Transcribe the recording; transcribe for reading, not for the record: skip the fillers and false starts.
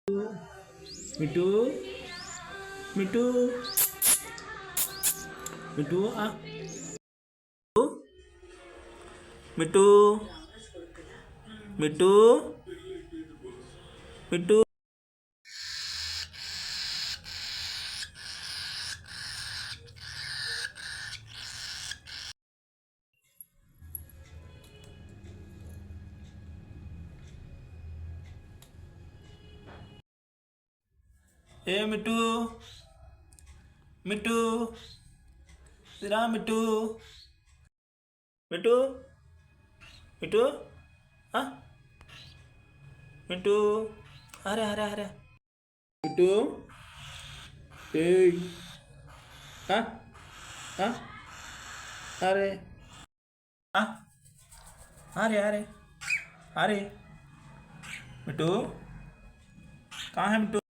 मिठू मिठू मिठू मिठू मिठू मिठू ए मिठू मिठू जरा मिठू मिठू मिठू हा मिठू अरे अरे अरे मिठू ए हा हा अरे हा अरे अरे अरे मिठू कहाँ है मिठू